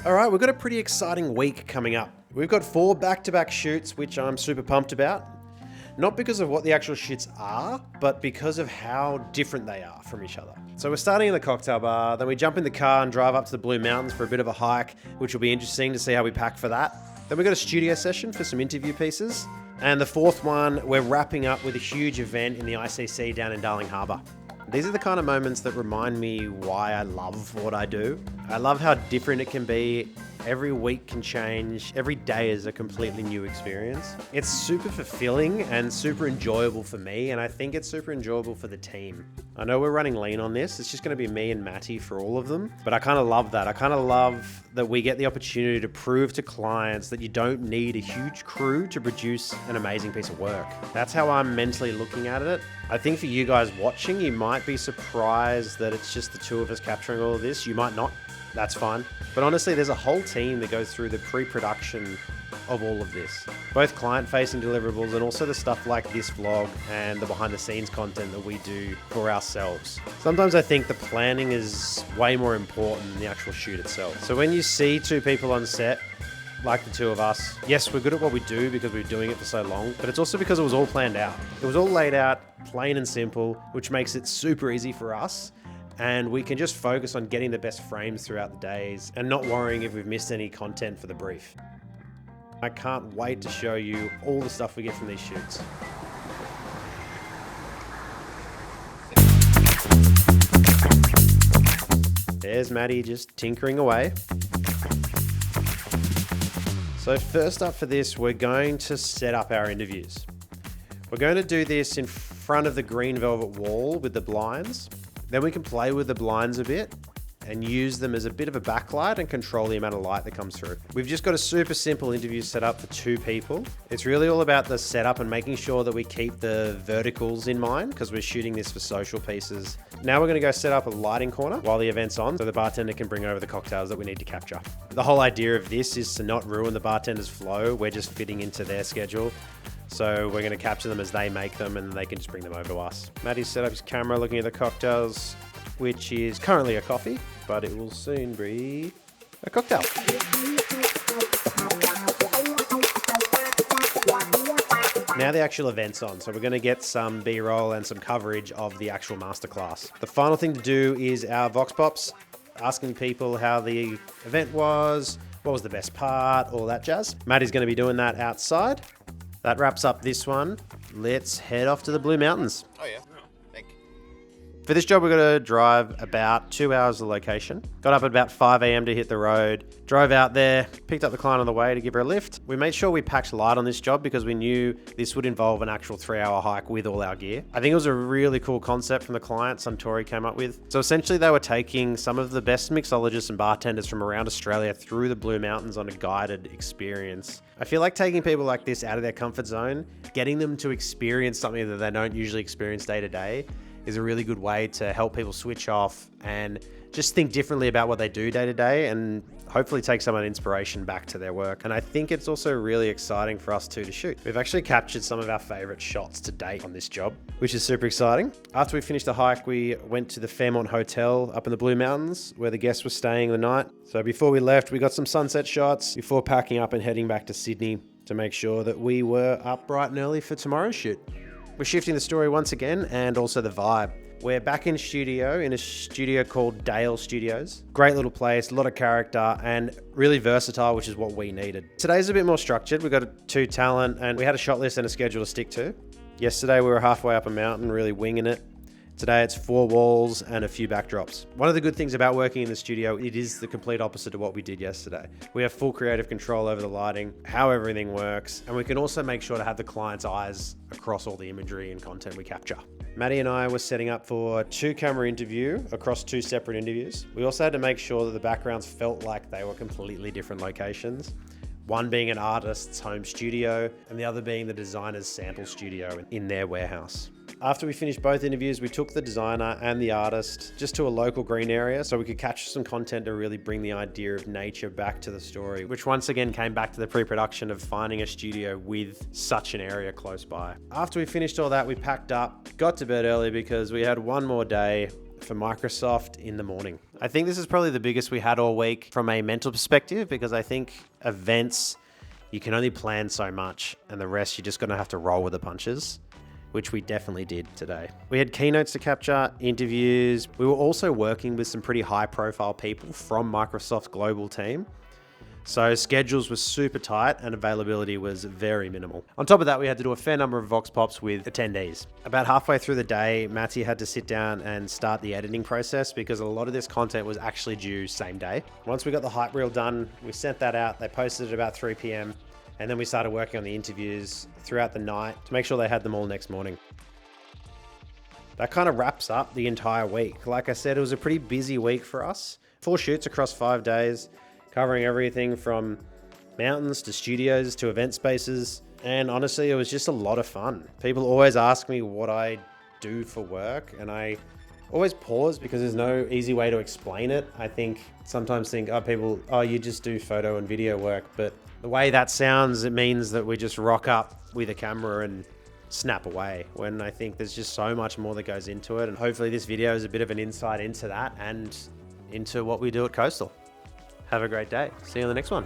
All right, we've got a pretty exciting week coming up. We've got 4 back-to-back shoots, which I'm super pumped about. Not because of what the actual shoots are, but because of how different they are from each other. So we're starting in the cocktail bar, then we jump in the car and drive up to the Blue Mountains for a bit of a hike, which will be interesting to see how we pack for that. Then we've got a studio session for some interview pieces. And the 4th one, we're wrapping up with a huge event in the ICC down in Darling Harbour. These are the kind of moments that remind me why I love what I do. I love how different it can be. Every week can change. Every day is a completely new experience. It's super fulfilling and super enjoyable for me, and I think it's super enjoyable for the team. I know we're running lean on this. It's just going to be me and Matty for all of them, but I kind of love that. I kind of love that we get the opportunity to prove to clients that you don't need a huge crew to produce an amazing piece of work. That's how I'm mentally looking at it. I think for you guys watching, you might be surprised that it's just the 2 of us capturing all of this. You might not. That's fine. But honestly, there's a whole team that goes through the pre-production of all of this. Both client-facing deliverables and also the stuff like this vlog and the behind-the-scenes content that we do for ourselves. Sometimes I think the planning is way more important than the actual shoot itself. So when you see 2 people on set, like the 2 of us, yes, we're good at what we do because we've been doing it for so long, but it's also because it was all planned out. It was all laid out, plain and simple, which makes it super easy for us. And we can just focus on getting the best frames throughout the days and not worrying if we've missed any content for the brief. I can't wait to show you all the stuff we get from these shoots. There's Maddie just tinkering away. So first up for this, we're going to set up our interviews. We're going to do this in front of the green velvet wall with the blinds. Then we can play with the blinds a bit and use them as a bit of a backlight and control the amount of light that comes through. We've just got a super simple interview set up for 2 people. It's really all about the setup and making sure that we keep the verticals in mind because we're shooting this for social pieces. Now we're going to go set up a lighting corner while the event's on so the bartender can bring over the cocktails that we need to capture. The whole idea of this is to not ruin the bartender's flow. We're just fitting into their schedule. So we're going to capture them as they make them and they can just bring them over to us. Matty's set up his camera looking at the cocktails, which is currently a coffee, but it will soon be a cocktail. Now the actual event's on, so we're going to get some B-roll and some coverage of the actual masterclass. The final thing to do is our Vox Pops, asking people how the event was, what was the best part, all that jazz. Matty's going to be doing that outside. That wraps up this one. Let's head off to the Blue Mountains. Oh yeah, thank you. For this job, we're going to drive about 2 hours the location. Got up at about 5 a.m. to hit the road. Drove out there, picked up the client on the way to give her a lift. We made sure we packed light on this job because we knew this would involve an actual 3-hour hike with all our gear. I think it was a really cool concept from the client Suntory came up with. So essentially they were taking some of the best mixologists and bartenders from around Australia through the Blue Mountains on a guided experience. I feel like taking people like this out of their comfort zone, getting them to experience something that they don't usually experience day to day is a really good way to help people switch off and just think differently about what they do day to day and hopefully take some of that inspiration back to their work. And I think it's also really exciting for us too to shoot. We've actually captured some of our favorite shots to date on this job, which is super exciting. After we finished the hike, we went to the Fairmont Hotel up in the Blue Mountains where the guests were staying the night. So before we left, we got some sunset shots before packing up and heading back to Sydney to make sure that we were up bright and early for tomorrow's shoot. We're shifting the story once again and also the vibe. We're back in studio, in a studio called Dale Studios. Great little place, a lot of character and really versatile, which is what we needed. Today's a bit more structured. We've got 2 talent and we had a shot list and a schedule to stick to. Yesterday we were halfway up a mountain, really winging it. Today it's 4 walls and a few backdrops. One of the good things about working in the studio, it is the complete opposite of what we did yesterday. We have full creative control over the lighting, how everything works, and we can also make sure to have the client's eyes across all the imagery and content we capture. Matty and I were setting up for a 2-camera interview across 2 separate interviews. We also had to make sure that the backgrounds felt like they were completely different locations. One being an artist's home studio and the other being the designer's sample studio in their warehouse. After we finished both interviews, we took the designer and the artist just to a local green area so we could capture some content to really bring the idea of nature back to the story, which once again came back to the pre-production of finding a studio with such an area close by. After we finished all that, we packed up, got to bed early because we had one more day for Microsoft in the morning. I think this is probably the biggest we had all week from a mental perspective, because I think events, you can only plan so much, and the rest you're just going to have to roll with the punches, which we definitely did today. We had keynotes to capture, interviews. We were also working with some pretty high profile people from Microsoft's global team. So schedules were super tight and availability was very minimal. On top of that, we had to do a fair number of Vox Pops with attendees. About halfway through the day, Matty had to sit down and start the editing process because a lot of this content was actually due same day. Once we got the hype reel done, we sent that out. They posted it about 3 p.m. and then we started working on the interviews throughout the night to make sure they had them all next morning. That kind of wraps up the entire week. Like I said, it was a pretty busy week for us. 4 shoots across 5 days, covering everything from mountains to studios to event spaces. And honestly, it was just a lot of fun. People always ask me what I do for work, and I always pause because there's no easy way to explain it. I think sometimes oh, you just do photo and video work. But the way that sounds, it means that we just rock up with a camera and snap away, when I think there's just so much more that goes into it. And hopefully this video is a bit of an insight into that and into what we do at Coastal. Have a great day. See you on the next one.